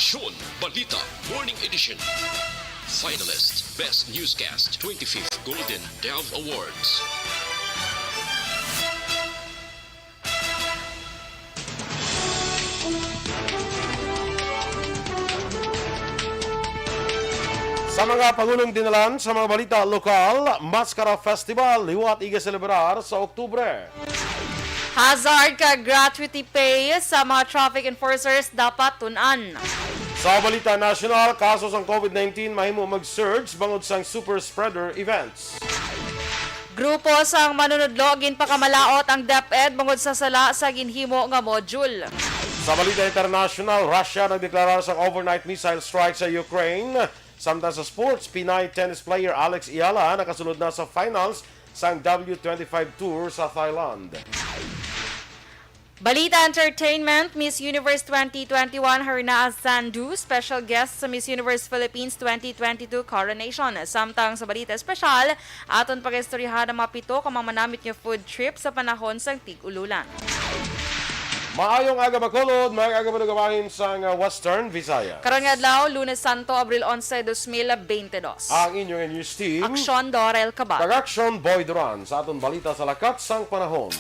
Aksyon Balita Morning Edition. Finalist Best Newscast 25th Golden Dove Awards. Sa mga pangulong dinalan sa mga balita lokal, Mascara Festival liwat iga-celebrar sa Oktubre. Hazard ka gratuity pay sa mga traffic enforcers dapat tunan. Sa balita national, kaso sang COVID-19 mahimo mag-surge bangod sang super spreader events. Grupo sang manunudlo gin pakamalaot ang DepEd bangod sa sala sa ginhimo nga module. Sa balita international, Russia nagdeklarar sang overnight missile strike sa Ukraine. Samtang sa sports, Pinay tennis player Alex Iala nakasunod na sa finals sang W25 Tour sa Thailand. Balita Entertainment, Miss Universe 2021 Harina Sandu, special guest sa Miss Universe Philippines 2022 Coronation. Samtang sa balita espesyal, aton pag-istoryahan ang mga pito kamamanamit nga food trip sa panahon sang tig-ululan. Maayong aga Bacolod, maayong aga manugawahin sa Western Visayas. Karon nga adlaw, Lunes Santo, Abril 11, 2022. Ang inyong news team, Aksyon Dorel Cabal. Kag-action Boy Duran sa aton balita sa lakat sang panahon.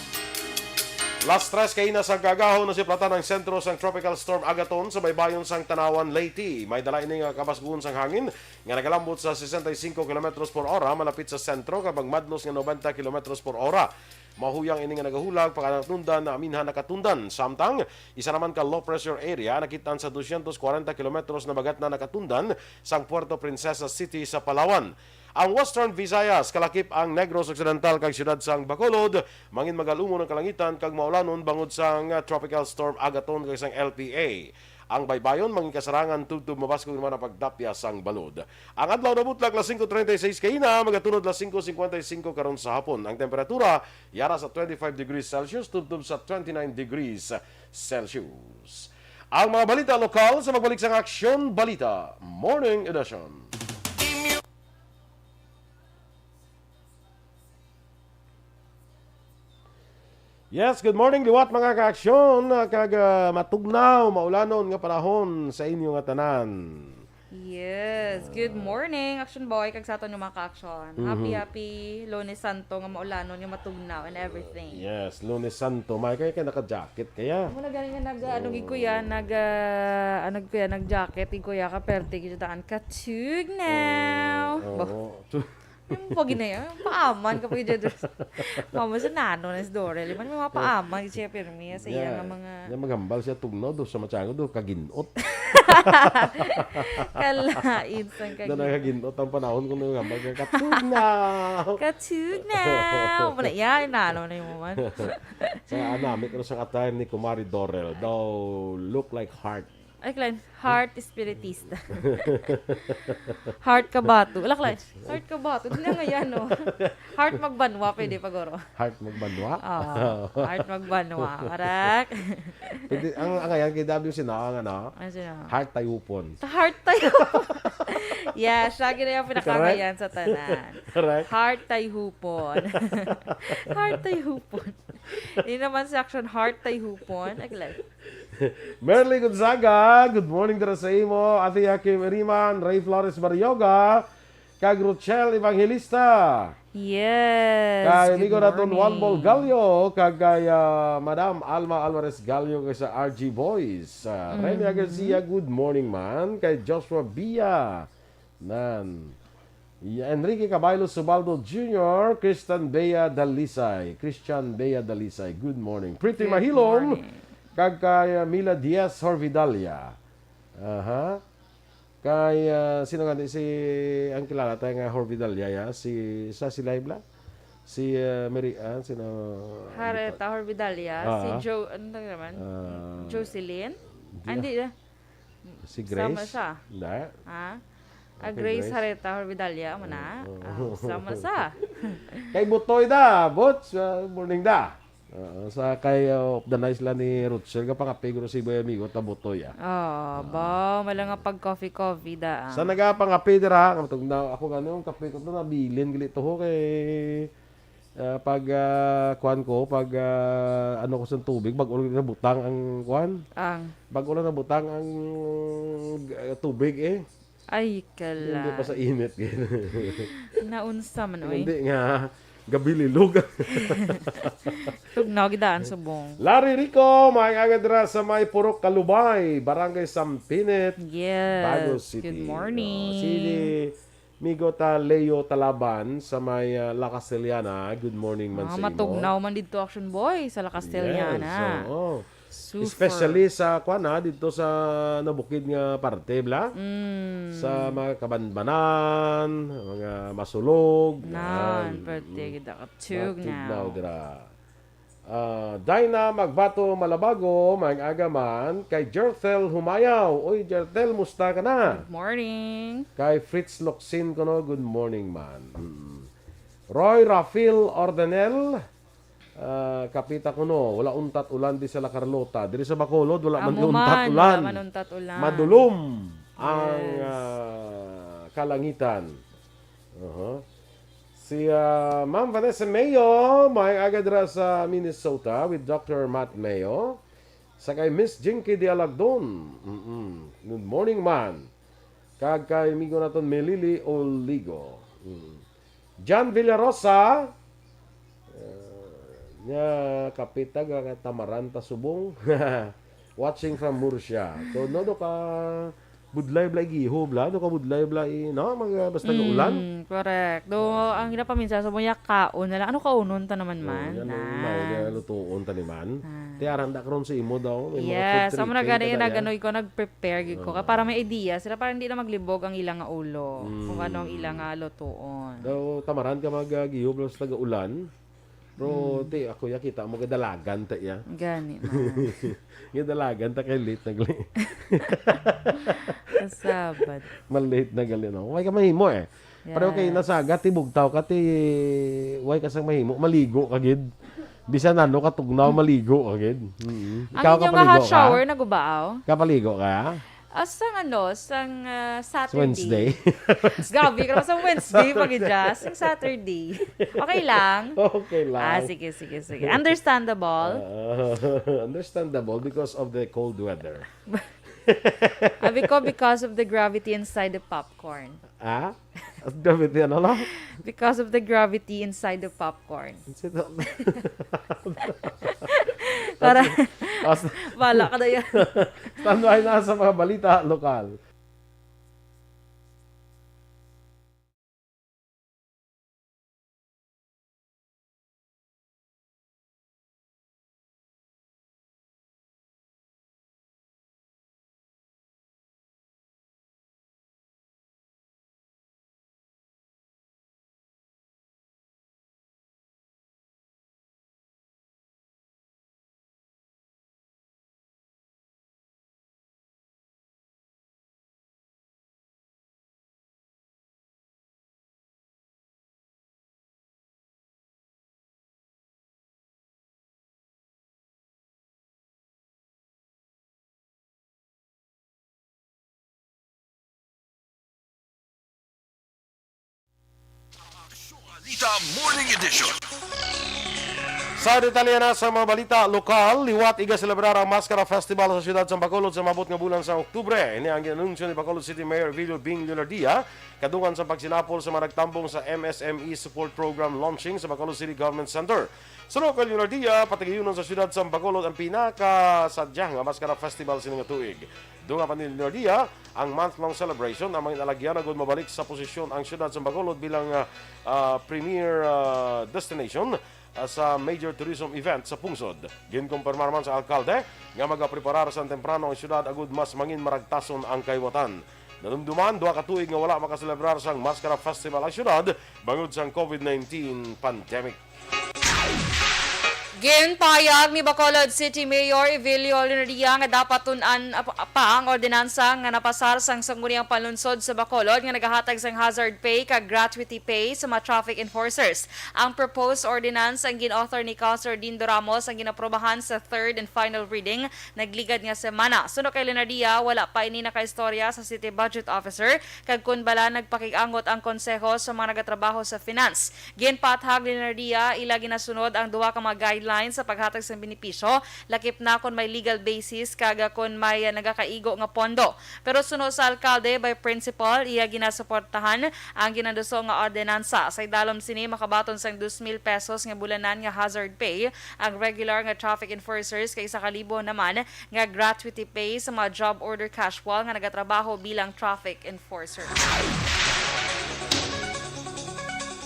Last 3 kay na sa gagahon na si plata ng sentro sang Tropical Storm Agaton sa baybayon sang Tanawan, Leyte. May dala ini nga kabasguon sang hangin nga nagalambot sa 65 km per hora malapit sa sentro kabag madlos nga 90 km per hora. Mahuyang ini nga nagahulag pagkanatundan na aminhan nakatundan. Samtang isa naman ka low pressure area nakitan sa 240 km na bagat na nakatundan sang Puerto Princesa City sa Palawan. Ang Western Visayas kalakip ang Negros Occidental kag siyudad sang Bacolod mangin magalumon ang kalangitan kag maulanon bangod sang Tropical Storm Agaton kag sang LPA. Ang baybayon mangin kasarangan tubtub mabaskog naman ang pagdapya sang balod. Ang adlaw na butlak las 5:36 kaina magatunod las 5:55 karon sa hapon. Ang temperatura yara sa 25 degrees Celsius tubtub sa 29 degrees Celsius. Ang mga balita lokal sa magbalik sang Aksyon Balita Morning Edition. Yes, good morning liwat mga kaaksyon, kag matugnaw, maulanon nga panahon sa inyo nga tanan. Yes, good morning, Action Boy, kag sa aton yung mga ka-action. Happy Lunes Santo nga maulanon yung matugnaw and everything. Yes, Lunes Santo, may kaya naka-jacket kaya. Mo na galing nga nag-jacket kuya ka perte gid daan katug now. Yung pogi na yan, paaman ka pwede dyan. Mama sa nano na si Dorel. Iman may mga paaman siya pirmi sa iya nga mga... Yan maghambal siya tugno do sa matyango do, kaginot. Kalain sang Doon na kaginot ang panahon kung naghambal ka, katugnaw. Katugnaw! Muna yan, nano na yung man. Sa anamik, ano sa katayan ni Kumari Dorel, daw look like heart. Ay, Klein, heart spiritista. Heart kabato. Wala, Klein. Heart kabato. Hindi nga yan, no? Heart magbanwa, pwede pagoro. Heart magbanwa? Oo. Heart magbanwa. Karak. Pwede, ang yan, kay W sinawang ano? Ano siya? Heart tayupon. Sa heart tayo. Yeah, siya gina yung pinakangayan sa tanan. Correct. Heart tayo hupon. Heart tayo hupon. Hindi naman sa action, heart tayo hupon. Ay, Klein. Merly Gonzaga, good morning dara sa imo. Ate Hakim Eriman, Ray Flores Barrioga, kag Rochelle Evangelista. Yes. Kay good amigo naton morning. Juan Bol Gallo, kag kay Madam Alma Alvarez Gallo kay sa RG Boys. Remy Garcia, good morning man. Kay Joshua Bia. Nan. Enrique Caballo Subaldo Jr., Christian Bea Dalisay. Good morning. Pretty Good Mahilom. morning. Kag kay Mila Diaz Horvidalia. Kay sino nga si ang kilala tayo nga Horvidalia ya si Live si Mary Ann sino Hareta Horvidalia, si Joe, ano naman? Jocelyn? Hindi na. si Grace. Sama siya. Hindi. Ha? Okay, Grace Grace. Hareta Horvidalia, mo na. Sama siya. Kay Butoy da, Bots, morning da. Sa kay of the nice la ni Rutschel ka pangapigro si Boy Amigo ta Butoy ah. Ba, mala nga pag coffee da. Sa nagapangapi dira, ako gano yung kape ko to nabilin gali to ho kay Kuan ko, ano ko sa tubig, pag ulan na butang ang kuan. Pag ulan na butang ang tubig Ay, Hindi pa kala. sa init. Naunsa man, oy. Hindi nga, gabi lilog. Tugnaw, gidaan subong. Larry Rico, may agadra sa may Purok Kalubay, Barangay Sampinit, Yes. Bago City. Good morning. Si Migota Leo Talaban sa may La Castellana. Good morning man sa imo. Matugnaw man dito Action Boy sa La Yes, Castellana. oo. Super. Especially sa dito sa nabukid nga parte bla. Sa mga kabanbanan, mga masulog. Nan, birthday kita katug Matugnaw now. dira. Dina Magbato Malabago, may agaman kay Jertel Humayaw. Uy, Jertel, musta ka na? Good morning. Kay Fritz Locsin ko no, good morning man. Roy Rafael Ordenel, kapita ko no, wala untat ulan di sa La Carlota. Diri sa Bacolod, wala man untat ulan. Wala man untat ulan. Madulom ang kalangitan. Si Ma'am Vanessa Mayo, may agadra sa Minnesota with Dr. Matt Mayo. Sa kay Miss Jinky de Alagdon. Good morning, man. Kag kay migo naton Melili Oligo. John Villarosa. Kapitag Tamaranta Subong. Watching from Murcia. So, no do ka budlay blay giho bla do ka budlay blay no mga basta ulan. Correct. Do ang ina pa minsan sa mga kaon na lang. Ano kaunon ta naman man? Yan ang may lutuon taniman. Ti aran da karon sa imo daw. May mga Yes, food amo na tripping gani kada na yan. ganoy ko nag-prepare gid ko para may idea sila para hindi na maglibog ang ilang nga ulo kung ano ang ilang nga lutuon. Daw tamaran ka mag-giho bla sa taga-ulan. Pero ti ako ya kita mo gadalagan ta ya. Gani man. Gadalagan ta kay late nagli. Kasabad. Malate na gali no. Way ka mahimo Pareho kay nasaga ti bugtaw ka ti way ka sang mahimo maligo ka gid. Bisan ano ka tugnaw maligo ka gid. Ang Ikaw inyong nga kapaligo hot ka? shower nagubaaw? Kapaligo ka? Sang Saturday. Wednesday. Gabi ka naman sa Wednesday pag-adjust. Sang Saturday. Okay lang? Okay lang. Sige. Understandable. Understandable because of the cold weather. Because of the gravity inside the popcorn. At gawin yan, ano? Because of the gravity inside the popcorn. Para, wala ka na yan. Standby na sa mga balita lokal. Balita Morning Edition. Sa detalye na sa mga balita lokal, liwat iga celebrar ang Mascara Festival sa siyudad sa Bacolod sa mabot nga bulan sa Oktubre. Ini ang gianunsyo ni Bacolod City Mayor Vilio Bing Leonardia kadungan sa pagsinapol sa maragtambong sa MSME Support Program launching sa Bacolod City Government Center. Sa local Leonardia, patigayunan sa siyudad sa Bacolod ang pinakasadyang nga Mascara Festival sining tuig. Dunga pa ni Leonardia, ang month-long celebration ang mga inalagyan agad mabalik sa posisyon ang siyudad sa Bacolod bilang premier destination sa major tourism event sa Pungsod. Ginkumpirmar man sa alkalde nga magapreparar sa temprano ang syudad agud mas mangin maragtason ang kaywatan. Nanumduman, 2 ka tuig nga wala makaselebrar sang Mascara Festival ang syudad bangod sang COVID-19 pandemic. Ginpahayag ni Bacolod City Mayor Evelio Linaria nga dapat tun-an pa ang ordinansa nga napasar sang sangguniang palunsod sa Bacolod nga nagahatag sang hazard pay kag gratuity pay sa mga traffic enforcers. Ang proposed ordinance ang gin-author ni Councilor Dindo Ramos ang ginaprobahan sa third and final reading nagligad nga semana. Suno kay Linaria, wala pa ini nakaistorya sa City Budget Officer kag kun bala nagpakig-angot ang konseho sa mga nagatrabaho sa finance. Ginpathag ni Linaria ila ginasunod ang duha ka mga guidelines sa paghatag sa benepisyo, lakip na kung may legal basis kaga kung may nagakaigo nga pondo. Pero sunod sa alkalde by principle, iya ginasuportahan ang ginanduso nga ordinansa. Sa idalom sini makabaton sang 2,000 pesos nga bulanan nga hazard pay, ang regular nga traffic enforcers kay 1,000 naman nga gratuity pay sa mga job order casual nga nagatrabaho bilang traffic enforcer.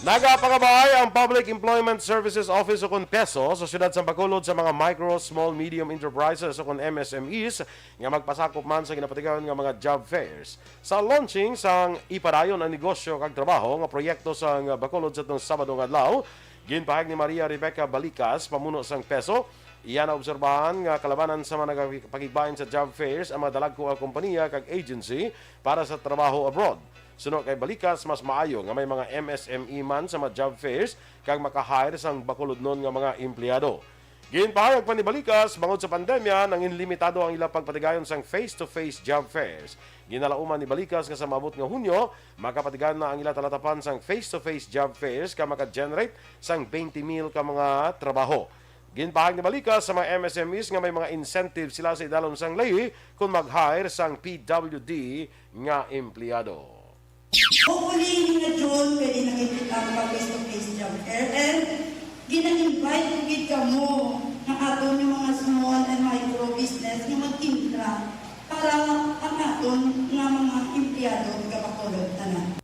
Nagapangabay ang Public Employment Services Office o PESO sa siyudad sa Bacolod sa mga micro, small, medium enterprises o MSMEs nga magpasakop man sa ginapatigawan nga mga job fairs. Sa launching sang ipadayon ang negosyo kag trabaho nga proyekto sa Bacolod sa itong Sabado nga adlaw, ginpahayag ni Maria Rebecca Balicas, pamuno sang PESO, iya na obserbahan nga kalabanan sa mga nagpakigbayan sa job fairs ang mga dalagko nga kompanya kag agency para sa trabaho abroad. Sunod kay Balicas, mas maayo nga may mga MSME man sa mga job fairs kag maka-hire sang Bacolod nun nga mga empleyado. Ginpahayag pa ni Balicas, bangod sa pandemya, nang inlimitado ang ilang pagpatigayon sang face-to-face job fairs. Ginalauman ni Balicas nga sa mabot nga Hunyo, makapatigayon na ang ilang talatapan sang face-to-face job fairs ka maka-generate sang 20,000 ka mga trabaho. Ginpahayag ni Balicas sa mga MSMEs nga may mga incentive sila sa idalom sang lahi kung mag-hire sang PWD nga empleyado. Hopefully, nga June, pwede nakikita ang face-to-face job fair. And gina-invite ko gid kamo ng aton yung mga small and micro business nga mag-intra para ang aton nga mga empleyado nga Bacolod tanan.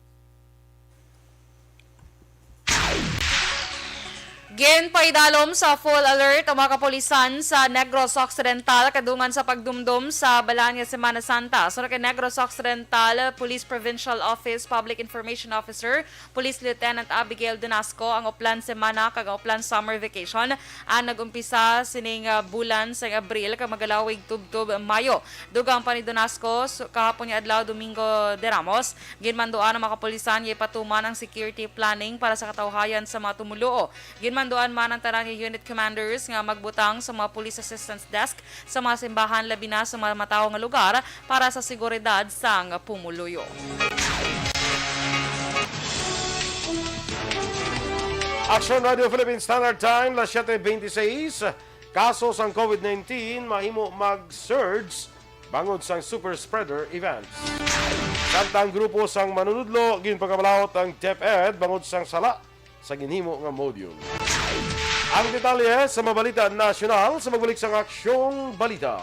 Ginpaidalom sa full alert ang mga kapulisan sa Negros Occidental kadungan sa pagdumdum sa balaan nga Semana Santa. So kay Negros Occidental Police Provincial Office Public Information Officer Police Lieutenant Abigail Donasco ang uplan semana kag uplan summer vacation ang nagumpisa sining bulan sa Abril kag magalawig tubtob Mayo. Dugang pa ni Donasco kahapon nga adlaw Domingo de Ramos, ginmanduan ang mga kapulisan nga ipatuman ang security planning para sa katawhayan sa mga tumuluo. Ginmanduan man ang tanang unit commanders nga magbutang sa mga police assistance desk sa mga simbahan labi na sa mga matawo nga lugar para sa seguridad sang pumuluyo. Action Radio Philippines Standard Time, las 7:26. Kaso sang COVID-19 mahimo mag-surge bangod sang super spreader events. Samtang grupo sang manunudlo ginpagkabalawot ang DepEd bangod sang sala sa ginhimo nga module. Ang detalye sa Mabalita National sa magbalik sang Aksyong Balita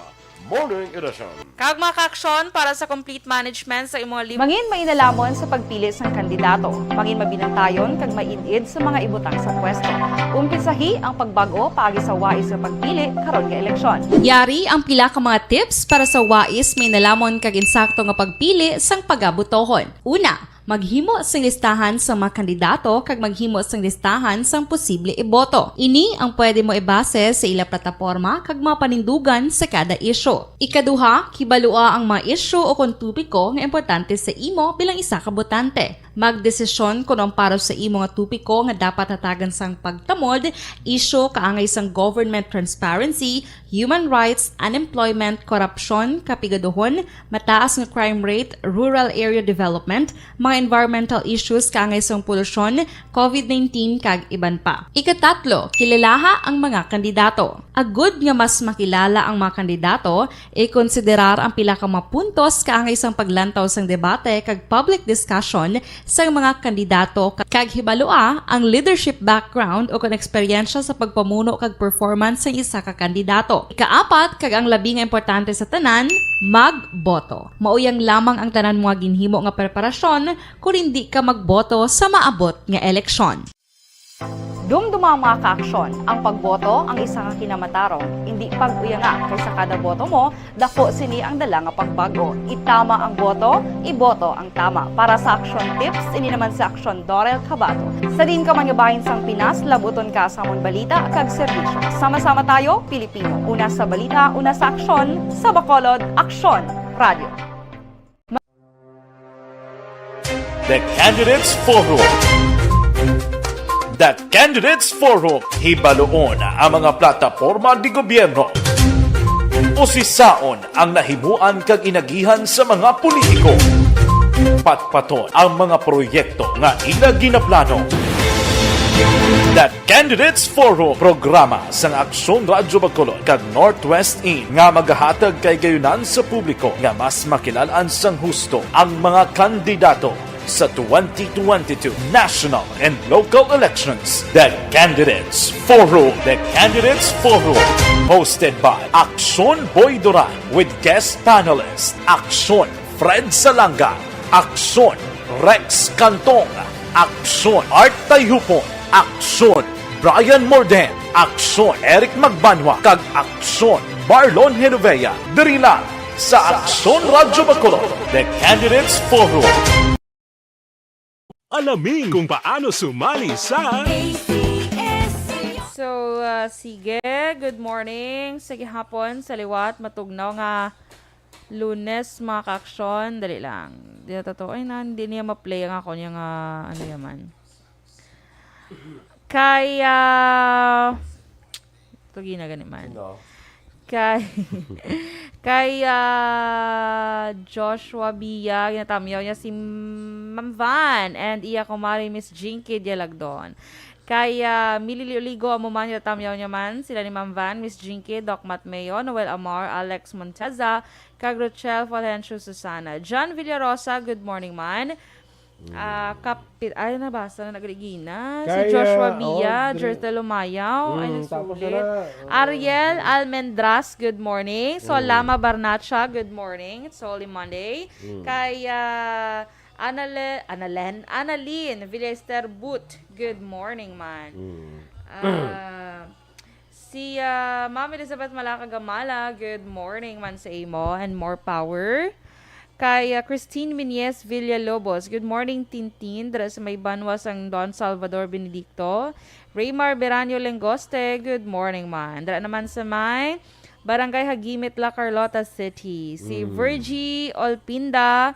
Morning Edition. Kag mga kaaksyon para sa complete management sa imong Mangin mainalamon sa pagpili sang kandidato. Mangin mabinantayon kag maidid sa mga ibutang sa pwesto. Umpisahi ang pagbago paagi sa wais sa pagpili karon nga eleksyon. Yari ang pila ka mga tips para sa wais may nalamon kag insakto nga pagpili sang pagabutohon. Una, maghimo sang listahan sa mga kandidato kag maghimo sang listahan sang posible iboto. Ini ang pwede mo ibase sa ila plataporma kag mga panindugan sa kada isyu. Ikaduha, kibalua ang mga isyu o kung tupiko nga importante sa imo bilang isa ka botante. Magdesisyon kung ang para sa imo nga tupiko nga dapat hatagan sang pagtamod, isyu kaangay sang government transparency, human rights, unemployment, korupsyon, kapigaduhon, mataas nga crime rate, rural area development, mga environmental issues kaangay sang polusyon, COVID-19 kag iban pa. Ikatatlo, kilalaha ang mga kandidato. Agud nga mas makilala ang mga kandidato, i-konsiderar ang pila ka mga puntos kaangay sang paglantaw sang debate kag public discussion sa mga kandidato kag hibalua ang leadership background o kung eksperyensya sa pagpamuno kag performance sa isa ka kandidato. Ikaapat kag ang labi nga importante sa tanan, magboto. Mauyang lamang ang tanan mga ginhimo nga preparasyon kung hindi ka magboto sa maabot nga eleksyon. Dumduma ang mga kaaksyon, ang pagboto ang isa ka kinamatarong, hindi pag-uya nga kaysa kada boto mo, dako sini ang dala nga pagbago. Itama ang boto, iboto ang tama. Para sa action tips, ini naman sa action Dorel Cabato. Sa din ka mangabahin sang Pinas, labuton ka sa amon balita kag serbisyo. Sama-sama tayo, Pilipino. Una sa balita, una sa aksyon, sa Bacolod, Aksyon Radio. The Candidates Forum. The Candidates Forum, hibaloon ang mga plataporma di gobyerno. Usisaon ang nahimuan kag inagihan sa mga politiko. Patpaton ang mga proyekto nga ila ginaplano. The Candidates Forum, programa sang Aksyon Radyo Bacolod kag Northwest In nga magahatag kay gayunan sa publiko nga mas makilalaan sang husto ang mga kandidato sa 2022 national and local elections. The Candidates Forum. The Candidates Forum. Hosted by Aksyon Boy Duran with guest panelist Aksyon Fred Salanga, Aksyon Rex Cantong, Aksyon Art Tayhupon, Aksyon Brian Morden, Aksyon Eric Magbanwa, kag Aksyon Marlon Genovea. Diri lang sa Aksyon Radyo Bacolod. The Candidates Forum. Alamin kung paano sumali sa So, sige, good morning. Sige hapon, sa liwat, matugnaw nga Lunes, mga kaaksyon. Dali lang. Di na totoo. Ay na, hindi niya ma-play ang ako niya nga, ano yaman. Kaya, ito ginagani man. Kay Joshua Bia, ginatamyaw niya si Ma'am Van and iya kumari Miss Jinky Dialagdon. Kay Milili Oligo Amuman, ginatamyaw niya man sila ni Ma'am Van, Miss Jinky, Doc Matmeo, Noel Amor, Alex Monteza, kag Rochelle Valencio Susana. John Villarosa, good morning man. Ay, nabasa na nagligina. Si Joshua Bia, Jertel Lumayaw, ay nasulit. Ariel Almendras, good morning. Solama Barnacha, good morning. It's Holy Monday. Kay Annalyn Villester Boot, good morning man. Si Ma'am Elizabeth Malakagamala, good morning man sa imo and more power. Kay Christine Minies Villalobos, good morning Tintin, dara sa may banwas ang Don Salvador Benedicto. Raymar Beranio Lengoste, good morning man. Dara naman sa may Barangay Hagimit La Carlota City. Si Virgie Olpinda,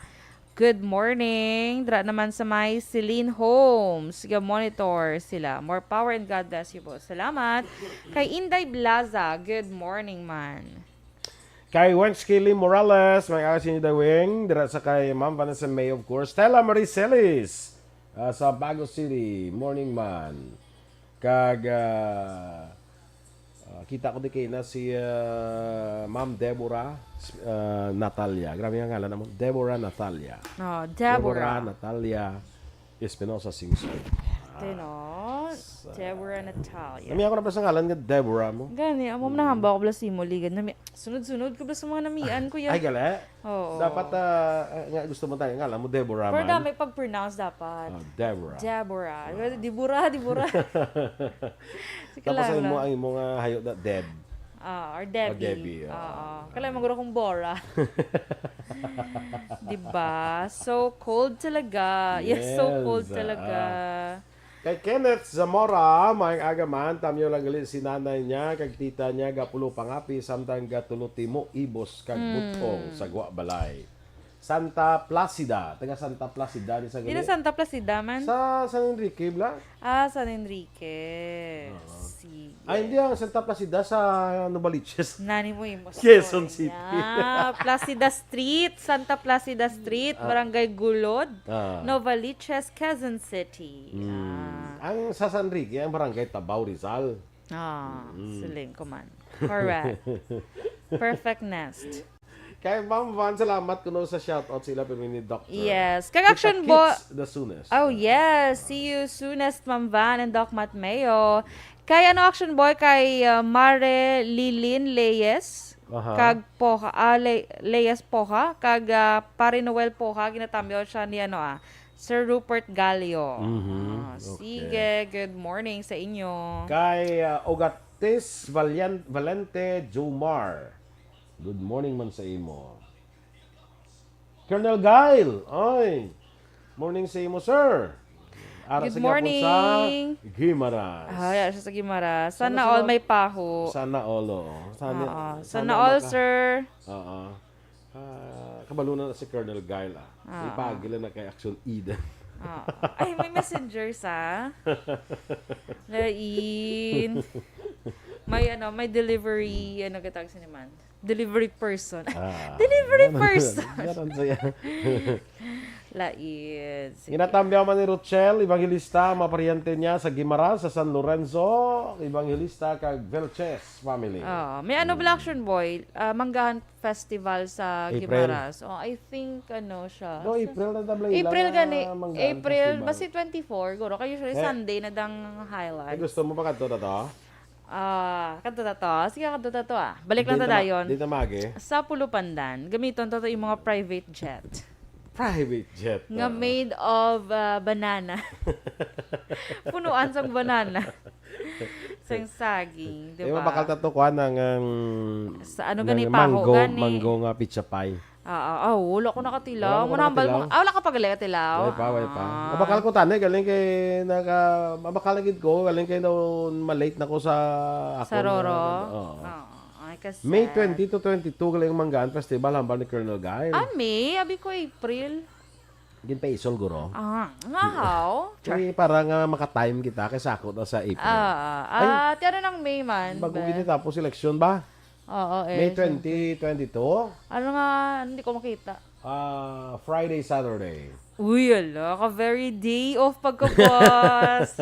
good morning. Dara naman sa may Celine Holmes, monitor sila. More power and God bless you po. Salamat. Kay Inday Blaza, good morning man. Kay Wensky Lee Morales, may asin ni Dawing, dira sa kay Ma'am Vanessa May, of course. Stella Maricelis, sa Bago City, morning man. Kag, kita ko di kay na si Ma'am Deborah Natalia. Grabe nga ngalan mo. Deborah Natalia. Oh, Deborah. Natalia Espinosa Singson. Deborah Natalia. Nami ako na pa sa ngalan nga Deborah mo. Gani, amo na hamba ko bala simuligan. Sunod-sunod ko bala sa mga namian ko yan. Ay, gala? Oo. Dapat, nga gusto mo tayo, ngalan mo Deborah Pero man. dami pag-pronounce dapat. Deborah. Deborah. Dibura. Sige Tapos lang, mo wala. ang imong hayop na Deb. Or Debbie. Debbie, Kala maguro kong Bora. Diba? So cold talaga. Yes, so cold talaga. Kay Kenneth Zamora, maayong agaman, tamyo lang gali si nanay niya, kag tita niya, gapulo pangapi, samtang gatulo timo, ibos, kag butong, sagwa balay. Santa Placida, taga Santa Placida ni sa Di na gali. Santa Placida man? Sa San Enrique, bla? San Enrique. Sige. Ay, hindi ang Santa Placida sa Novaliches. Nani mo yung Quezon City. Placida Street, Santa Placida Street, Barangay Gulod, Novaliches, Quezon City. Ang sa San Enrique, ang barangay Tabaw, Rizal. Siling ko man. Correct. Perfect nest. Kay Ma'am Van, salamat kuno sa shoutout sila pero ni Dr. Yes. Kag-action bo. The soonest. Oh, yes. See you soonest, Ma'am Van and Doc Matmeo. Kay ano action boy kay Mare Lilin Leyes. Aha. kag Poha, Leyes Poha, kag Pare Noel Poha, ginatambyo siya ni Sir Rupert Gallio. Sige, good morning sa inyo. Kay Ogatis Valente Jomar. Good morning man sa imo. Colonel Gail. Ay. Morning sa imo, sir. Ara Good sa gyapon morning. sa Gimaras. Ay, siya sa Gimara. Sana Sana all may paho. Sana all, Sana all, sir. Oo. Kabalunan na si Colonel Gail. Ipagila na kay Action Eden. Ay, may messenger sa. Lain. May delivery, gatag sa naman. Delivery person. Delivery person. Yan saya. Lain. Sige. Ginatambyaw man ni Rochelle, evangelista, maparyente niya sa Guimaras, sa San Lorenzo, evangelista kag Velches family. May Black Action Boy, Manggahan Festival sa April. Gimaras. I think siya. No, April na tablay. April gani. April, basi 24. Guro. Kaya usually Sunday na dang highlight. Gusto mo pa kanto na to? Kanto na to. Sige, kanto na to Balik lang ta dayon. Di na magi. Sa Pulupandan, gamiton to yung mga private jet. Private jet. Nga made of banana. Punuan sa banana. Sang saging, di Di ba ba? bakal tatukuan ng Sa gani paho, gani. mango nga pizza pie. Wala ko nakatilaw. Wala ko Manambal mo. nakatilaw? Wala ka pagkatilaw. Way pa. Mabakal ko tanay, galing kay mabakal gid ko, galing kay daw malate na ko sa ako. Sa Roro. Oo. Ay, kasi. May 20 to 22 galing Manggaan Festival hambal ni Colonel Guy. May. Abi ko April. Gin pa isol guro. Nga how? Kaya para nga maka-time kita kay sakot na sa April. Tiyara ng May man. Bago ginitapos election ba? Oo, May 2022? Ano nga, hindi ko makita. Friday, Saturday. Uy, very day off pagkabas.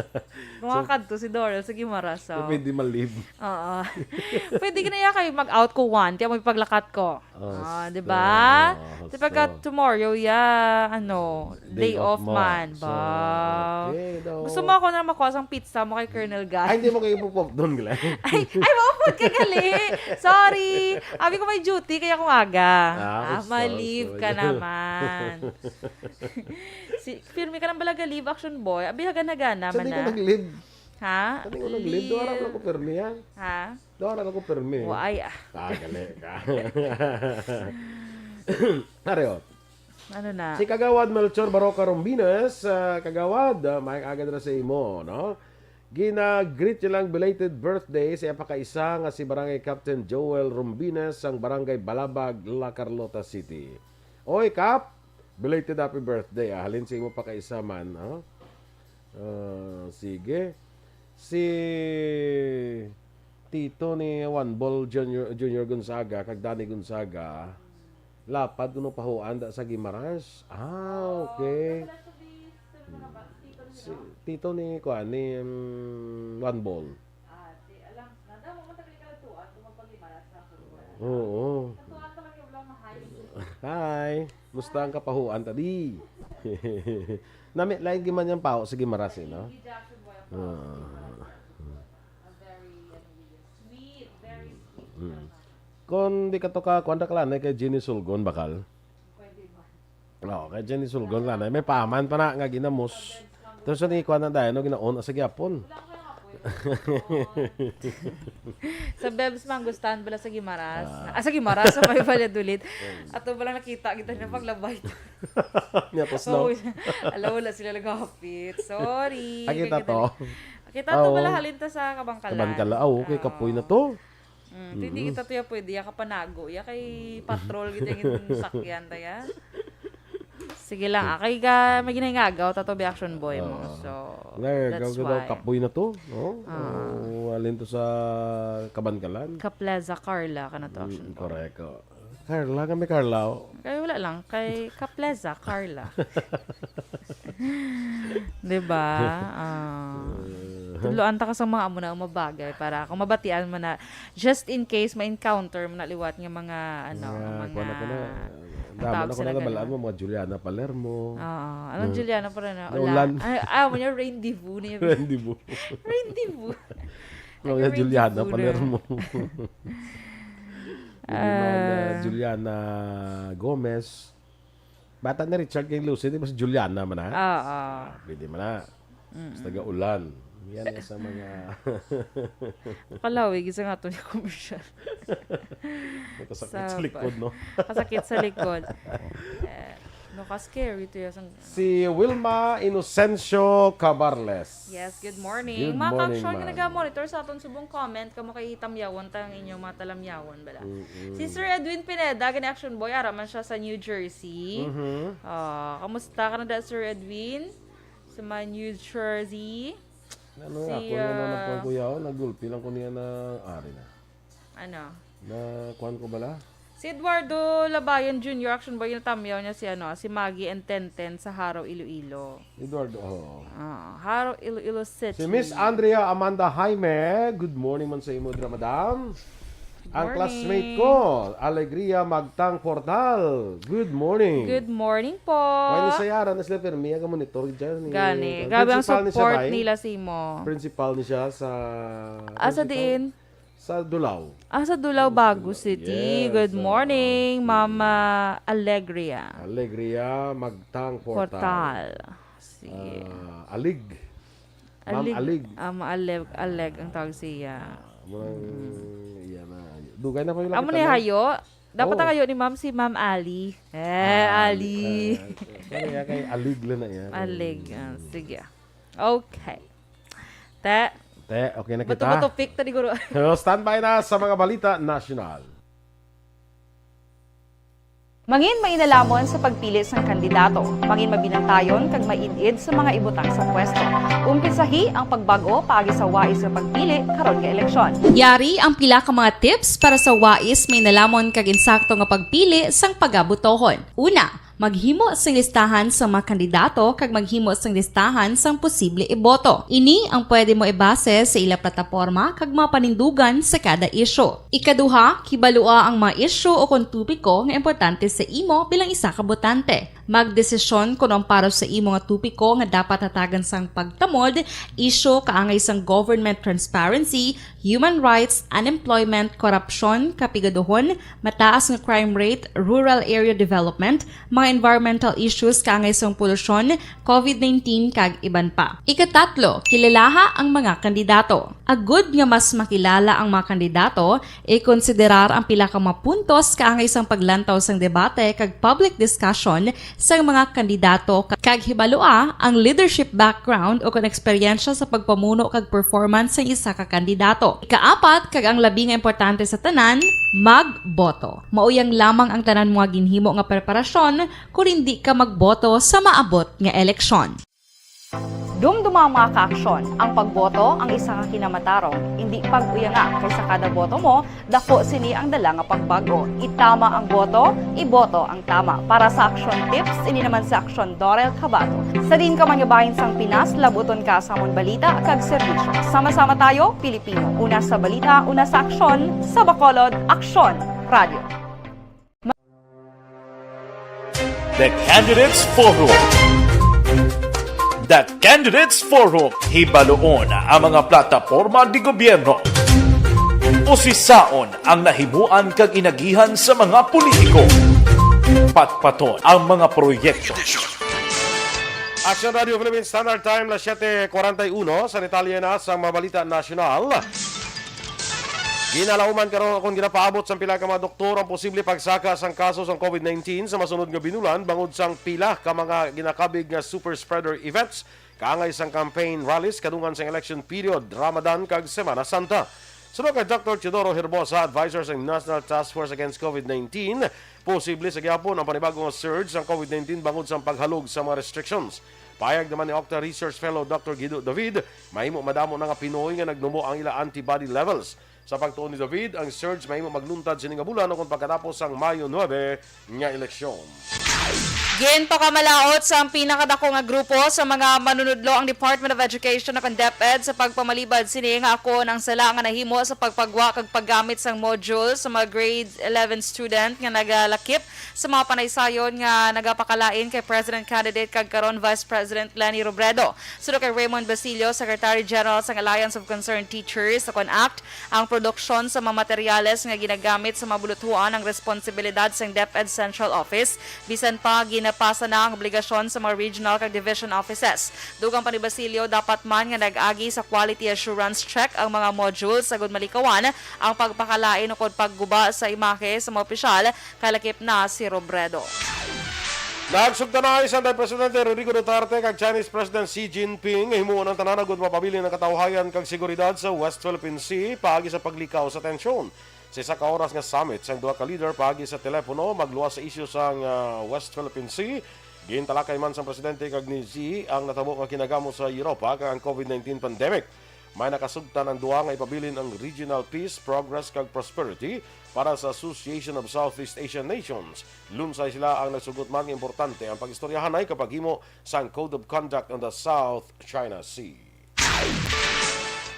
Kumakadto si Doral sa Gimaras. So, pwede malib. Oo. Pwede ka na yan kayo mag-out ko one, tiya mo ipaglakat ko. Di ba? Di pagka tomorrow, day off man. So, Ba? okay, daw. Gusto mo ako na makuha sang pizza mo kay Colonel Guy? Ay, hindi mo kayo pupok doon, Glenn. ay, maupod ka gali. Sorry. Abi ko may duty, kaya kung aga. Ma-leave ka naman. Firme ka ng balaga leave action boy. Abi hagana-gana Saan man di ko na. nag-live? Ha? Saan di ko nag-live? Doon lang ako permi yan. Ha? Doon lang ako permi. Ay, Gali ka. Nareo. ano na? Si Kagawad Melchor Baroca Rombinas, Kagawad, may agad na sa imo, no? Gina-greet niya lang belated birthday sa pakaisa nga si Barangay Captain Joel Rombinas ang Barangay Balabag, La Carlota City. Oy, Kap! Belated happy birthday. Halin sa imo pakaisa man, no? Sige. Si Tito ni Juan Bol Junior Gonzaga, kag Danny Gonzaga, lapad kuno pahuan da sa Gimaras. Okay. Si Tito ni kuan ni Juan Bol. Oo. Hi. Musta ang kapahuan tadi? Nami lain giman yang pao sa Gimaras no? Kung di ka to ka kuanda ka lanay kay Jenny Sulgon bakal. Kay Jenny Sulgon lanay may paman pa na nga ginamos. Tapos ni kuan na dayon no ginaon sa gyapon. Sa Bebs Mangustan bala sa Gimaras. Sa Gimaras sa may Valladolid. Ato bala nakita kita na paglabay. Tapos no. Alaw wala sila nagahapit. Sorry. Kita to. Kita to bala halinta sa Kabangkalan. Kabangkalan. Okay, kapoy na to. Hindi kita to ya pwede ya kapanago. Ya kay patrol kita yung sakyan taya. Sige lang, kay ga may ginangagaw tato be action boy mo. So that's why. Kapoy na to, no? Alin to sa Kabangkalan. Kaplaza Carla kana to action boy. Correct. Carla, kami Carla. Kaya wala lang, kay Kaplaza Carla. Diba? Tuluan ta ka sa mga amo na umabagay para kung mabatian mo na just in case ma-encounter mo na liwat ng mga Dama na ko na nabalaan mo, mga Juliana Palermo. Anong Juliana pa rin? Ulan. Mo niya, Rendezvous niya. Rendezvous. Rendezvous. Mga Juliana Palermo. Juliana Gomez. Bata ni Richard kay Lucy, di ba si Juliana man na? Pwede man na. Basta taga-ulan. Yan nga sa mga... Kalawig, isa nga ito niya commercial. Kasakit sa likod, no? Kasakit sa likod. No, ka-scary ito yung... Si Wilma Inocencio Cabarles. Yes, good morning. Good Mga morning, ka-action nga ma'am. nag-monitor sa atong subong comment, kamo kay Tamyawan, tayong inyong mga talamyawan, bala. Si Sir Edwin Pineda, gani action boy, araman siya sa New Jersey. Kamusta ka na da, Sir Edwin? Sa mga New Jersey. Ano nga, ako na nagpagkuyaw, nagulpi lang ko niya na ari na. Ano? Na kuhan ko bala? Si Eduardo Labayan Jr., action boy, yung tamyaw niya si Maggie and Tenten sa Haro, Iloilo. Eduardo, Haro, Iloilo City. Si Miss Andrea Amanda Jaime, good morning man sa imo, madam. Ang morning. classmate ko, Alegria Magtang Portal. Good morning. Good morning po. Why sa yara na sila Fermi, aga monitor dyan. Gani. Grabe ang Principal ni siya, support bay. nila si mo. Principal ni siya sa... Asa din? Sa Dulaw. Sa Dulaw, Bago City. Yes, Good morning, Mama Alegria. Alegria Magtang Portal. Portal. Sige. Alig. Ma'am Alig. Aleg ang tawag siya. Yan na. Dugay na pa yung Amo ni hayo. Dapat ang hayo ni Ma'am si Ma'am Ali. Ali. Kaya kay Alig lang na yan. Aleg. Sige. Okay. Okay na kita. Bato-bato pick ta diguro. Standby na sa mga balita national. Mangin mainalamon sa pagpili sang kandidato, mangin mabinantayon kag mainid sa mga ibutang sa pwesto. Umpisahi ang pagbago paagi sa wais sa pagpili karon nga eleksyon. Yari ang pila ka mga tips para sa wais may nalamon kag insakto nga pagpili sang pagabutohon. Una, maghimo sang listahan sa mga kandidato kag maghimo sang listahan sang posible iboto. Ini ang pwede mo ibase sa ila plataporma kag mga panindugan sa kada isyu. Ikaduha, kibalua ang mga isyu o kung tupiko nga importante sa imo bilang isa ka botante. Magdesisyon kung ang para sa imo nga tupiko nga dapat hatagan sang pagtamod, isyu kaangay sang government transparency, human rights, unemployment, korupsyon, kapigaduhon, mataas nga crime rate, rural area development, mga environmental issues kaangay sang polusyon, COVID-19 kag iban pa. Ikatatlo, kilalaha ang mga kandidato. Agud nga mas makilala ang mga kandidato, i-konsiderar ang pila ka mga puntos kaangay sang paglantaw sang debate kag public discussion sang mga kandidato kag hibalua ang leadership background o kung eksperyensya sa pagpamuno kag performance sa isa ka kandidato. Ikaapat, kag ang labi nga importante sa tanan, magboto. Mauyang lamang ang tanan mga ginhimo nga preparasyon kung hindi ka magboto sa maabot nga eleksyon. Dumduma ang mga ka-aksyon, ang pagboto ang isa ka kinamatarong, hindi pag-uyanga kaysa kada boto mo, dako sini ang dala nga pagbago. Itama ang boto, iboto ang tama. Para sa action tips, ini naman sa action Dorel Cabato. Sa din ka manyabahin sang Pinas, labuton ka sa amon balita kag serbisyo. Sama-sama tayo, Pilipino. Una sa balita, una sa aksyon, sa Bacolod, Aksyon Radio. The Candidates Forum. The Candidates Forum, hibaloon ang mga plataporma di gobyerno. Usisaon ang nahimuan kag inagihan sa mga politiko. Patpaton ang mga proyekto. Action Radio Philippines Standard Time, 7:41 sa Italia na sa mga balita nasyonal. Ginalauman karon akong ginapaabot sa pila ka mga doktor ang posible pagsaka sang kaso sang COVID-19 sa masunod nga binulan bangod sang pila ka mga ginakabig nga super spreader events kaangay sang campaign rallies kadungan sang election period, Ramadan kag Semana Santa. Sunod kay Dr. Teodoro Herbosa, advisor sa National Task Force Against COVID-19, posible sa gyapon ang panibagong surge sang COVID-19 bangod sang paghalog sa mga restrictions. Payag naman ni Octa Research Fellow Dr. Guido David, mahimo madamo na nga Pinoy nga nagnumo ang ila antibody levels. Sa pagtuon ni David, ang surge mahimo magluntad sining bulan kung pagkatapos ang Mayo 9 nga eleksyon. Ginto ka malaot sa pinakadako nga grupo sa mga manunudlo ang Department of Education na DepEd sa pagpamalibad sini nga ako ng sala nga nahimo sa pagpagwa kag paggamit sang module sa mga grade 11 student nga nagalakip sa mga panaysayon nga nagapakalain kay President candidate kag karon Vice President Leni Robredo. Suno kay Raymond Basilio, Secretary General sa Alliance of Concerned Teachers sa CONACT, ang produksyon sa mga materyales nga ginagamit sa mabulutuan ang responsibilidad sa DepEd Central Office bisan pa ginapasa na ang obligasyon sa mga regional kag division offices. Dugang pa ni Basilio, dapat man nga nag-agi sa quality assurance check ang mga modules sa malikawan ang pagpakalain o pagguba sa imahe sa mga opisyal, kalakip na si Robredo. Nagsugda na isang Presidente Rodrigo Duterte kag Chinese President Xi Jinping himuon ang tanan gud mapabili ng katawhayan kag seguridad sa West Philippine Sea paagi sa paglikaw sa tensyon. Sa isa ka oras nga summit sa duha ka leader paagi sa telepono magluwas sa isyu sa West Philippine Sea. Gintalakay man sa presidente kag ni Xi ang natabo nga kinagamo sa Europa kag ang COVID-19 pandemic. May nakasugtan ang duha nga ipabilin ang regional peace, progress kag prosperity para sa Association of Southeast Asian Nations. Lunsay sila ang nagsugot man nga importante ang pagistoryahanay kapag himo sa Code of Conduct on the South China Sea.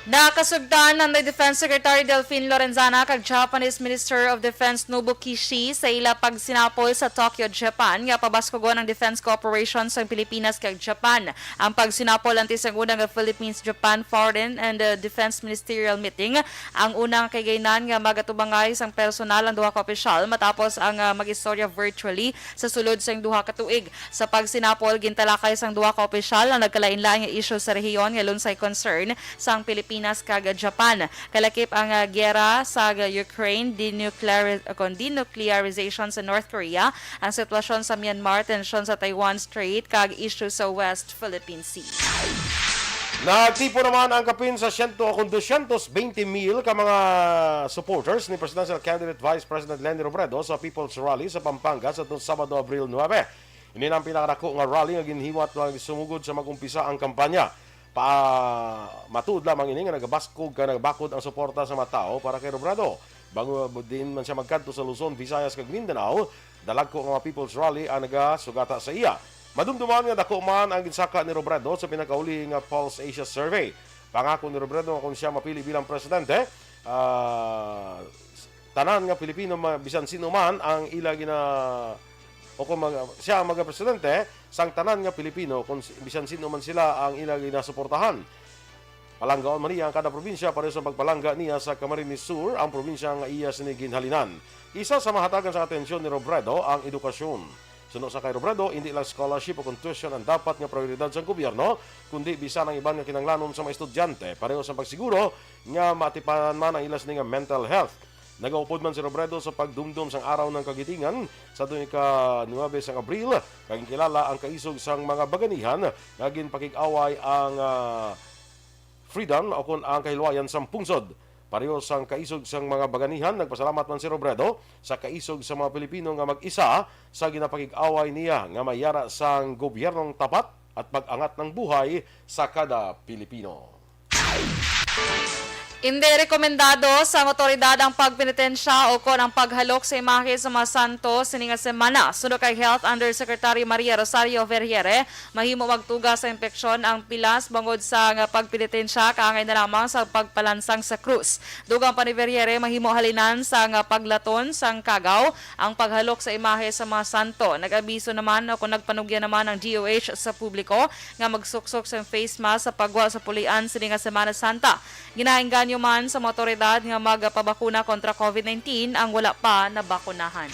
Nakasugdan ng Defense Secretary Delphine Lorenzana kag Japanese Minister of Defense Nobuo Kishi sa ila pagsinapol sa Tokyo, Japan nga pabaskugon ang defense cooperation sa Pilipinas kag Japan. Ang pagsinapol anti sa unang Philippines-Japan Foreign and Defense Ministerial Meeting ang unang kagaynan nga magatubangay sang personal ang duha ka opisyal matapos ang magistorya virtually sa sulod sang duha ka tuig. Sa pagsinapol gintalakay sang duha ka opisyal ang nagkalain-laing nga issue sa rehiyon nga lunsay concern sang Pilipinas kag Japan. Kalakip ang giyera sa Ukraine, denuclearization sa North Korea, ang sitwasyon sa Myanmar, tensyon sa Taiwan Strait kag issue sa West Philippine Sea. Nagtipo naman ang kapin sa 220,000 ka mga supporters ni Presidential Candidate Vice President Leni Robredo sa People's Rally sa Pampanga sa Sabado, Abril 9. Ini ang pinakadako nga rally nga ginhiwat nga sumugod sa magumpisa ang kampanya. Matuod lamang ini nga nagbakod ang suporta sa mga tao para kay Robredo. Bago din man siya magkadto sa Luzon, Visayas kag Mindanao, dalagko nga People's Rally ang nagasugata sa iya. Madumduman nga dako man ang ginsaka ni Robredo sa pinakauli nga Pulse Asia Survey. Pangako ni Robredo nga kung siya mapili bilang presidente, tanan nga Pilipino bisan sino man ang ila o kung siya ang magpresidente, sang tanan nga Pilipino, kung bisan sino man sila ang ilang ginasuportahan. Palanggaon man niya ang kada probinsya para sa pagpalangga niya sa Camarines Sur, ang probinsya nga iya siniginhalinan. Isa sa mahatagan sa atensyon ni Robredo ang edukasyon. Sunod sa kay Robredo, hindi lang scholarship o tuition ang dapat nga prioridad sa gobyerno, kundi bisan ang ibang nga kinanglanon sa mga estudyante, pareho sa pagsiguro nga matipanan man ang ilas nga mental health. Nagaupod man si Robredo sa pagdumdum sang araw ng kagitingan sa tuig ka 9 sang Abril, kaging kilala ang kaisog sang mga baganihan nga ginpakig-away ang freedom o kun ang kahilwayan sang pungsod. Pareho sang kaisog sang mga baganihan, nagpasalamat man si Robredo sa kaisog sa mga Pilipino nga mag-isa sa ginapakig-away niya nga mayara sang gobyernong tapat at pag-angat ng buhay sa kada Pilipino. Hindi rekomendado sa otoridad ang pagpenitensya o kon ang paghalok sa imahe sa mga santo sini nga semana. Sunod kay Health Undersecretary Maria Rosario Verriere, mahimo magtuga sa impeksyon ang pilas bangod sa pagpenitensya kaangay na lamang sa pagpalansang sa krus. Dugang pa ni Verriere, mahimo halinan sa paglaton sang kagaw ang paghalok sa imahe sa mga santo. Nag-abiso naman o kung nagpanugya naman ang DOH sa publiko nga magsuksok sa face mask sa pagwa sa pulian sini nga Semana Santa. Ginahingan man sa mga otoridad nga magpabakuna kontra COVID-19 ang wala pa na bakunahan.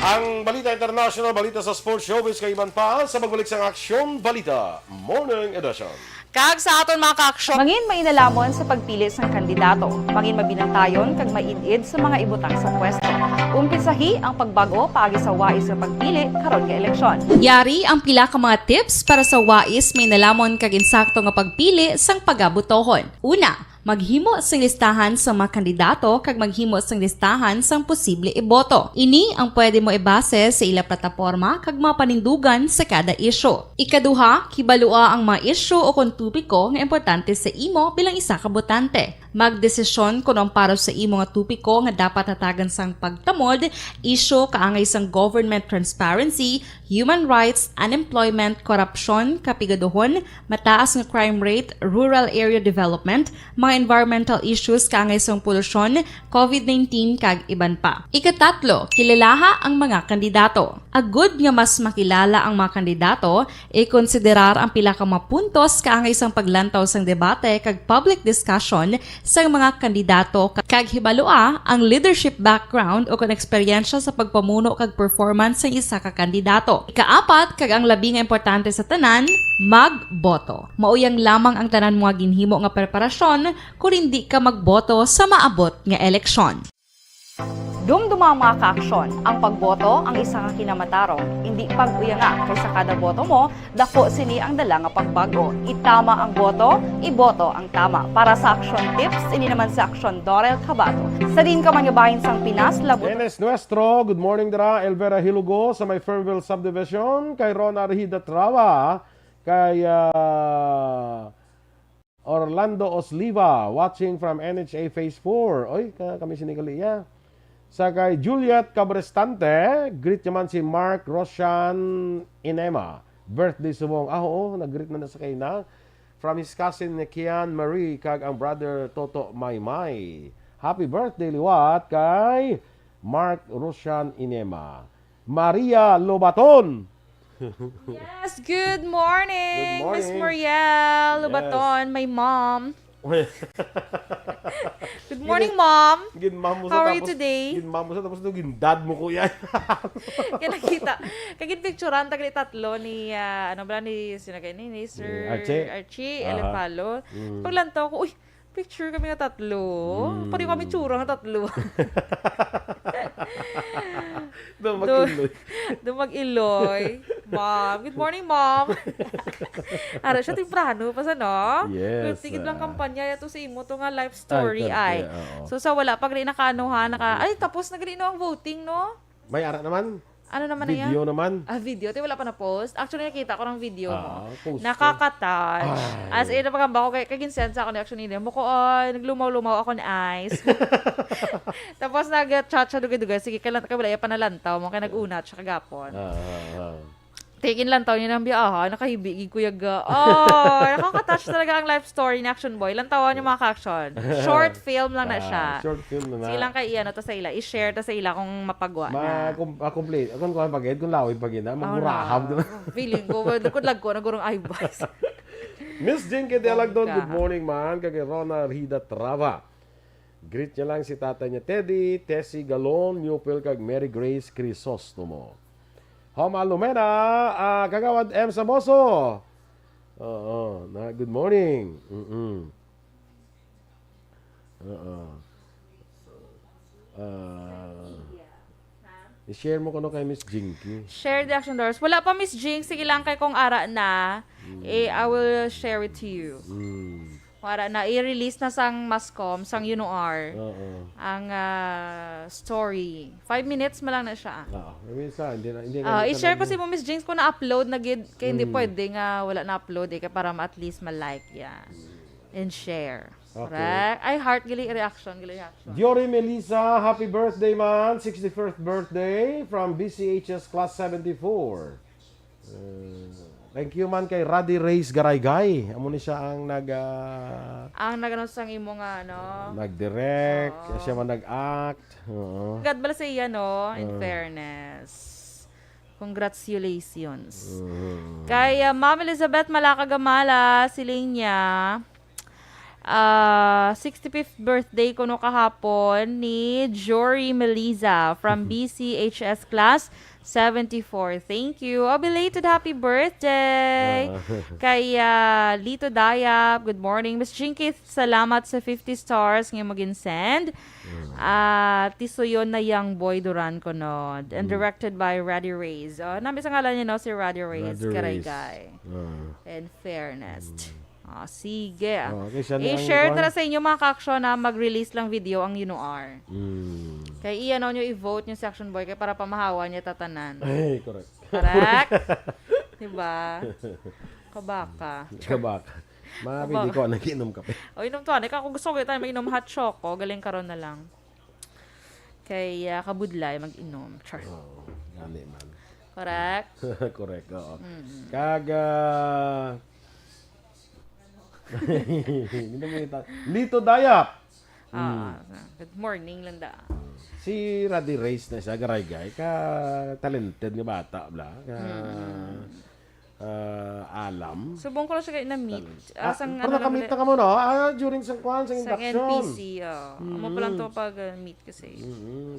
Ang balita international, balita sa sports showbiz kay iban pa sa pagbalik sa Aksyon Balita Morning Edition. Kag sa aton mga ka-aksyon, Mangin mainalaman sa pagpili sang kandidato, mangin mabinantayon kag mainid sa mga ibutang sa pwesto. Umpisahi ang pagbago paagi sa wais sa pagpili karon nga eleksyon. Yari ang pila ka mga tips para sa wais may nalamon kag insakto nga pagpili sang pagabutohon. Una, maghimo sang listahan sa mga kandidato kag maghimo sang listahan sang posible iboto. Ini ang pwede mo ibase sa ila plataporma kag mga panindugan sa kada issue. Ikaduha, kibalua ang mga issue o kontupiko nga importante sa imo bilang isa ka botante. Magdesisyon kuno ang para sa imo nga tupiko nga dapat hatagan sang pagtamod, isyu kaangay sang government transparency, human rights, unemployment, korupsyon, kapigaduhon, mataas nga crime rate, rural area development, mga environmental issues kaangay sang polusyon, COVID-19 kag iban pa. Ikatatlo, kilalaha ang mga kandidato. Agud nga mas makilala ang mga kandidato, i-konsiderar ang pila ka mga puntos kaangay sang paglantaw sang debate kag public discussion sa mga kandidato kag hibalua ang leadership background o kung eksperyensya sa pagpamuno kag performance sa isa ka kandidato. Ikaapat kag ang labi nga importante sa tanan, magboto. Mauyang lamang ang tanan mo nga ginhimo nga preparasyon kung hindi ka magboto sa maabot nga eleksyon. Dumduma ang mga kaaksyon. Ang pagboto ang isa nga kinamatarong. Hindi pag-uya nga kaysa kada boto mo, dako sini ang dala nga pagbago. Itama ang boto, iboto ang tama. Para sa action tips, ini naman sa action Dorel Cabato. Sa din ka man nga bahin sang Pinas, labot. Enes Nuestro, good morning dara, Elvera Hilugo sa may Fairville Subdivision, kay Ron Arhida Trava, kay Orlando Osliva, watching from NHA Phase 4. Oy, kami sinikaliya. Sa kay Juliet Cabrestante, greet naman si Mark Roshan Inema. Birthday subong. Oo, nag-greet na sa kay na. From his cousin Kian Marie, kag ang brother Toto Maymay. Happy birthday liwat kay Mark Roshan Inema. Maria Lobaton. Yes, good morning, Good morning. Miss Muriel Lubaton, my mom. Good morning, Mom. Ginmam mo How sa are you tapos. today? Ginmam mo sa tapos gindad mo kuya. Kaya nakita, kagin picturean tagli tatlo ni, ano ba ni, sino kayo ni Sir Archie. Elefalo. Paglantaw ko, uy, picture kami nga tatlo. Pari kami tsura nga tatlo. Doon mag-iloy. Mom, good morning, Mom. Ara siya timprano pa sa no? Yes. Tigid lang kampanya yato sa imo to nga life story ay. oo. So sa wala pag rin nakaano ha, ay tapos na rin ang voting no? May ara naman. Ano naman na yan? Video naman. Video. Tayo wala pa na-post. Actually, nakita ko ng video mo. poster. Nakaka-touch. Ay. As in, napagamba ko, kaginsensa ako ni actually nila. Muko, naglumaw-lumaw ako ni Ice. Tapos nag-chat siya dugay-dugay. Sige, kailan ka wala, panalantaw mo. Kaya nag-unat siya kagapon. Taking lantaw niya ng biyaha, nakahibigig ko yaga. Nakaka-touch talaga ang life story ni Action Boy. Lantawan yung mga ka-action. Short film lang na siya. Short film na na. Silang kay ano to sa ila. I-share to sa ila kung mapagwa na. Complete. Kung pagid, kung lawid pagid na, magmurahab. Feeling ko, lag ko, nagurong eyeballs. Miss Jinky Delagdon, good morning man. Kay Rona Rida Trava. Greet niya lang si tatay niya Teddy, Tessie Galon, Newpil, kag Mary Grace Crisostomo. Homa Lumena, Kagawad M. Samoso. Good morning. I-share mo ko kay Miss Jinky. Share the action doors. Wala pa Miss Jinx, sige lang kay kung ara na, I will share it to you. Para na i-release na sang Mascom, sang UNOR, ang story. 5 minutes lang na siya. Hindi I-share ko si mo Miss Jinx ko na-upload na gid kaya hindi pwede nga wala na-upload kaya para at least ma-like yan. And share. Okay. Correct? Ay, heart gili reaction. Diori Melissa, happy birthday man. 61st birthday from BCHS Class 74. Thank you man kay Raddy Reyes Garaygay. Amo ni siya ang ang naganon sang imo nga no. nag-direct, siya man nag-act. God bless sa iya no, in fairness. Congratulations. Kay Ma'am Elizabeth Malakagamala, siling niya 65th birthday ko no kahapon ni Jory Meliza from BCHS Class 74. Thank you. Belated happy birthday. Kay Lito Dayap, good morning. Miss Jinky, salamat sa 50 stars nga mag-send. Tisoyon na Young Boy Duran ko no. And directed by Raddy Reyes. Namin sa ngalan niya no, si Raddy Reyes. Karaygay. And fairness. Sige. I-share na sa inyo mga ka-action na mag-release lang video ang UNOR. Kaya iyan nyo i-vote nyo sa Action Boy kaya para pamahawa niya tatanan. Ay, correct. Correct? Diba? Kabaka. Mabili ko nagiinom kape. O, inom to. Ika kung gusto ko tayo mag-inom hot choco, galing karon na lang. Kay kabudlay, mag-inom. Char. Oh, gani man. Correct? Correct, oo. Kaga... Lito Dayap. Good morning, Landa. Si Raddy Reyes na siya, garagay, ka-talented nga bata, bla. Alam. Subong ko lang siya kayo na-meet. Pero nakamit na ka mo, no? During sa Sa induction. NPC, Amo pa lang to pag-meet kasi.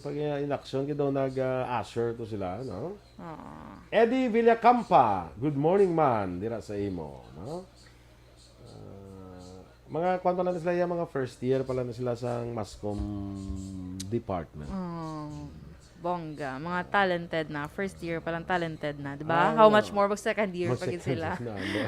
Pag induction, kito nag-usher to sila, no? Oo. Eddie Villacampa, good morning man, dira sa imo, no? Mga kwan pa lang sila yung mga first year pala na sila sa Mascom department. Bongga. Mga talented na. First year palang talented na. Diba? How much more mag second year pag sila?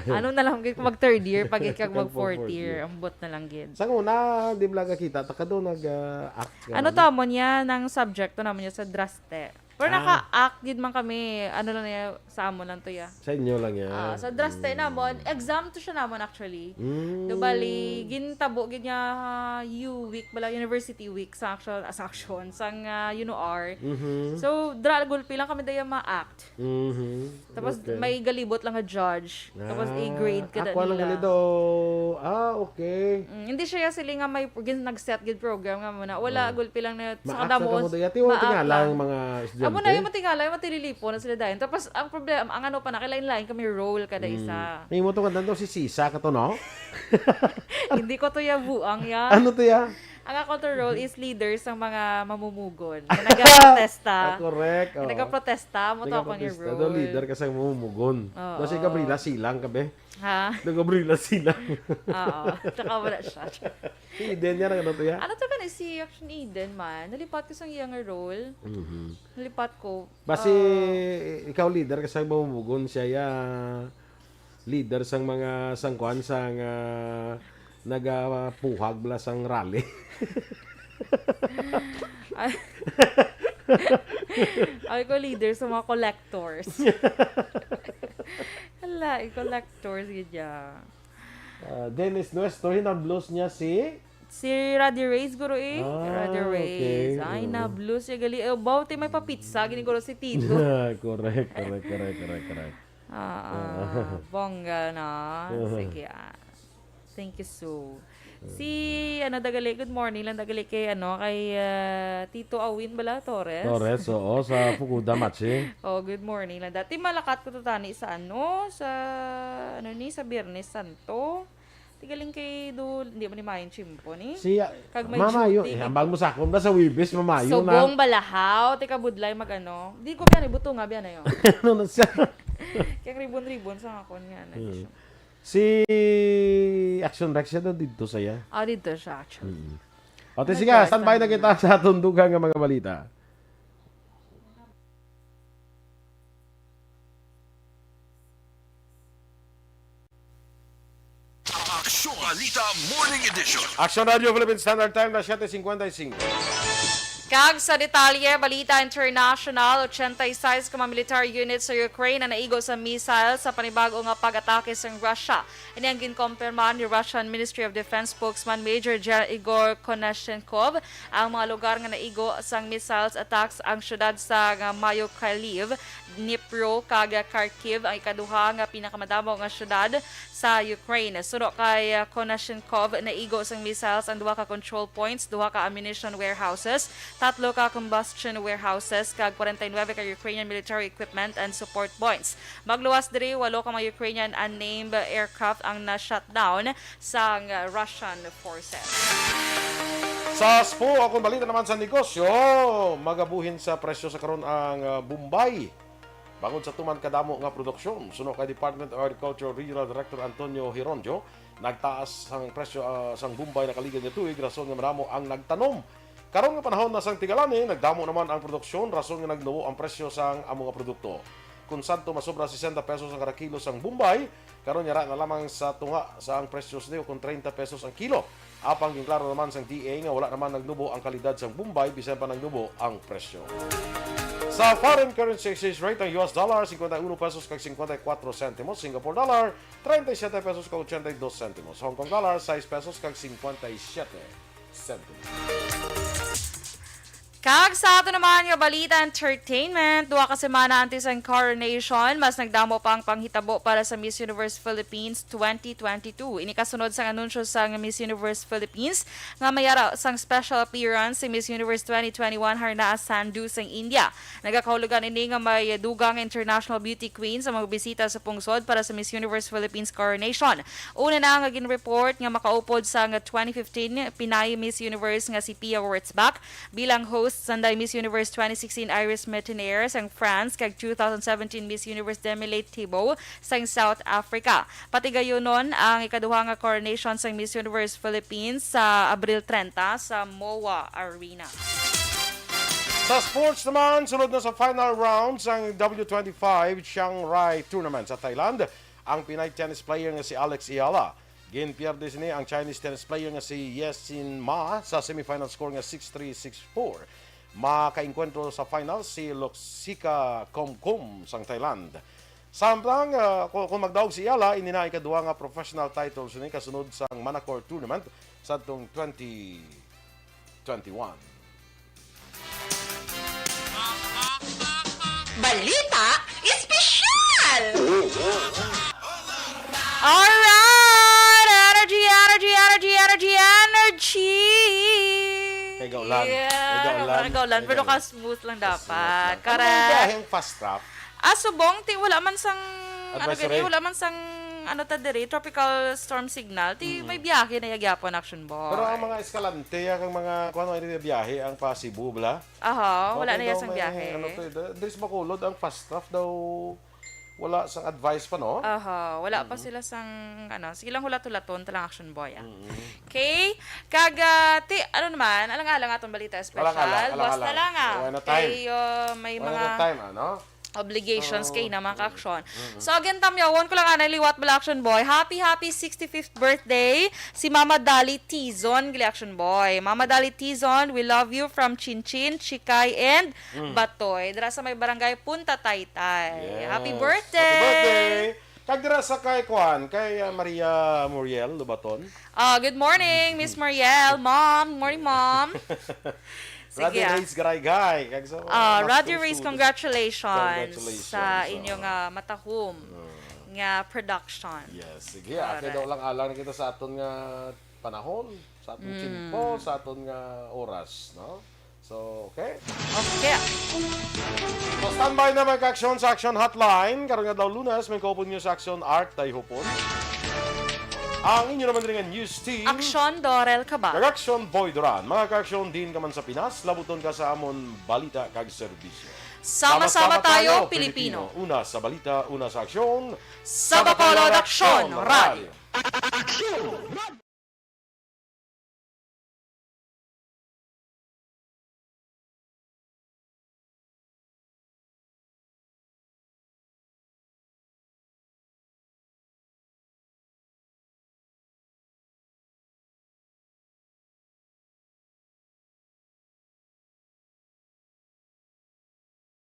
Ano na lang kung mag third year pag ikag mag fourth year. Ang bot na lang gid. Sa una, di ba kita? Taka doon nag-act. Ano to mo niya ng subject to naman niya sa Draste. Pero naka-act gid man kami. Ano lang niya sa amon lang to ya. Sa inyo lang yan. Sa Draste namon, exam to siya namon actually. Do bali gintabo gid niya U week bala University week sa action sang UNOR. So gulpi lang kami daya ma-act. Tapos may galibot lang nga judge. Tapos A-grade kada Ako lang nila. ganito. Okay. Hindi siya sila nga may nag-set gid program nga muna. Wala gulpi lang na sa Ma-act kada ka mo. mo daya. Tiwala tingala yung mga estudyante. Amo na yung matingala, yung matililipo na sila dayon. Tapos ang problema, ang ano pa na, kailangan kami role kada isa. May mo to kanta si Sisa ka to, no? Hindi ko to buang yan. Ano to ya? Ang ako to role is leaders ng mga mamumugon. Na nag-protesta. Correct. Na nag-protesta, mo to ako yung Do role. leader kasi mumugon. Do si Gabriela Silang kabe. Ha? Do Gabriela Silang. Oo. Tsaka wala siya. Si Eden yan ano to ya? Ano to ka na si Action Eden man? Nalipat ko sa younger role. Nalipat ko. Basi ikaw leader kasi mamumugon siya ya leader sang mga sangkuan sang nagapuhag bala sang rally. Ay ko leader sa mga collectors. Hala, collectors gidya. Dennis Nuestro, hinablos niya si Si Raddy Reyes guro Raddy okay. Reyes. Ay, na-blues siya gali. Bawti may pa-pizza. Giniguro si Tito. correct. Bongga na. Sige Thank you so. Si, dagali, good morning lang, dagali kay, kay Tito Awin bala, Torres. Torres, oo, sa Fukuda Machi. Oh, good morning lang. Dati malakat ko to tani sa sa Biyernes Santo. Tigaling kay hindi mo ni Mayon Chimpo ni. Si Kag may Mamayo, duty, ambag mo sa akong na sa Wibis, Mamayo na. Subong balahaw, tika budlay magano. Di ko biyan ibuto nga biyan na yun. Ano na siya? Kaya ribon-ribon sa akon nga. Si Action Rex siya doon dito saya. Dito siya actually. O, sige, standby na kita sa tundugan ng mga balita. Aksyon Balita Morning Edition. Action Radio Philippine Standard Time na 7:55. Kag sa detalye, balita international, 86 ka mga military units sa Ukraine na naigo sa missile sa panibago nga pag-atake sa Russia. Ini ang ginkompirma ni Russian Ministry of Defense spokesman Major General Igor Konashenkov. Ang mga lugar nga naigo sang missiles attacks ang syudad sa Mykolaiv, Dnipro, kag Kharkiv, ang ikaduha nga pinakamadamo nga syudad sa Ukraine. Suno kay Konashenkov, naigo sang missiles ang duha ka control points, duha ka ammunition warehouses, 3 ka combustion warehouses, kag 49 ka Ukrainian military equipment and support points. Magluwas diri 8 ka mga Ukrainian unnamed aircraft ang na-shutdown sa Russian forces. Sa SPO, akong balita naman sa negosyo, magabuhin sa presyo sa karon ang Bombay. Bangod sa tuman kadamo nga produksyon, suno kay Department of Agriculture Regional Director Antonio Hironjo, nagtaas ang presyo sang Bombay na kaligid nga tuig, rason nga madamo ang nagtanom. Karon nga panahon na sang tigalani, nagdamo naman ang produksyon, rason nga nagnuo ang presyo sang among nga produkto. Kung santo masobra 60 pesos ang kada kilo sang Bombay, karon yara na lamang sa tunga sa ang presyo sa kung 30 pesos ang kilo. Apang ginklaro naman sang DA nga wala naman nagnubo ang kalidad sang Bombay bisan pa nagnubo ang presyo. Sa foreign currency exchange rate, ang US dollar, 51 pesos kag 54 centimos. Singapore dollar, 37 pesos kag 82 centimos. Hong Kong dollar, 6 pesos kag 57 centimos. Kag sa ato naman nga balita entertainment, duha ka semana antes ang coronation, mas nagdamo pa ang panghitabo para sa Miss Universe Philippines 2022. Ini kasunod sa anunsyo sa Miss Universe Philippines nga mayara sang special appearance si Miss Universe 2021 harna sa Sandhu sa India. Nagakahulugan ini nga may dugang international beauty queen sa mga bisita sa pungsod para sa Miss Universe Philippines coronation. Una na nga gin-report nga makaupod sa 2015 Pinay Miss Universe nga si Pia Wurtzbach bilang host Sunday Miss Universe 2016 Iris Metenier sang France kag 2017 Miss Universe Demi Thibault sang South Africa. Pati gayunon ang ikaduha nga coronation sang Miss Universe Philippines sa Abril 30 sa MOA Arena. Sa sports naman, sunod na sa final rounds ang W25 Chiang Rai Tournament sa Thailand. Ang Pinay tennis player nga si Alex Ayala. Ginpierde sini ang Chinese tennis player nga si Yesin Ma sa semifinal score nga 6-3, 6-4. Makainkwentro sa final si Loxika Komkom sang Thailand. Samtang kung magdaog si Ayala, inina ikaduha nga professional titles ni kasunod sa Manacor Tournament sa atong 2021. Balita Espesyal! Alright! Energy! Kay Gaulan. Yeah, gaulan. Pero ka-smooth lang dapat. Ano ang biyaheng fast trap? Subong, wala man sang, Advisory? wala man sang, tropical storm signal. May biyahe na yagyapon, Action Boy. Pero ang mga eskalante, ang mga kung ano yung biyahe, ang pa Cebu, bla? Aha, wala na daw yasang may, biyahe. Dres Bacolod, ang fast trap daw, wala sang advice pa, no? Aha, wala pa sila sang, sige lang hulat-hulaton, talang Action Boy, Okay? Kagati, alang-alang atong balita special. Alang-alang. Basta lang, Wala na time. Kay, may Wala mga na time, ano? obligations kay na mga ka-aksyon. So again, tamyawon ko lang liwat bala Action Boy. Happy 65th birthday si Mama Dali Tizon, gali Action Boy. Mama Dali Tizon, we love you from Chinchin, Chikay, and Batoy. Dira sa may barangay Punta Taytay. Yes. Happy birthday! Happy birthday! Kagdira sa kay Kwan, kay Maria Muriel Lubaton. Good morning, Miss Mariel. Mom, morning, Mom. Radio Race Garaygay. Radio Race, congratulations sa Congratulations. inyong matahom nga production. Yes, sige. Ate daw lang alang na kita sa aton nga panahon, sa aton tiyempo, sa aton nga oras, no? So, okay. Okay. So, standby na may ka-aksyon sa Action Hotline. Karoon nga daw Lunas, may kaupon nyo sa Action Art tayo hupon. Ang inyo naman rin nga news team. Aksyon Dorel Kaba. Kag-aksyon Boy Duran. Mga ka-aksyon din ka man sa Pinas, labuton ka sa amon balita kag serbisyo. Sama-sama tayo, Pilipino. Una sa balita, una sa aksyon. Sa Bacolod Aksyon Radio.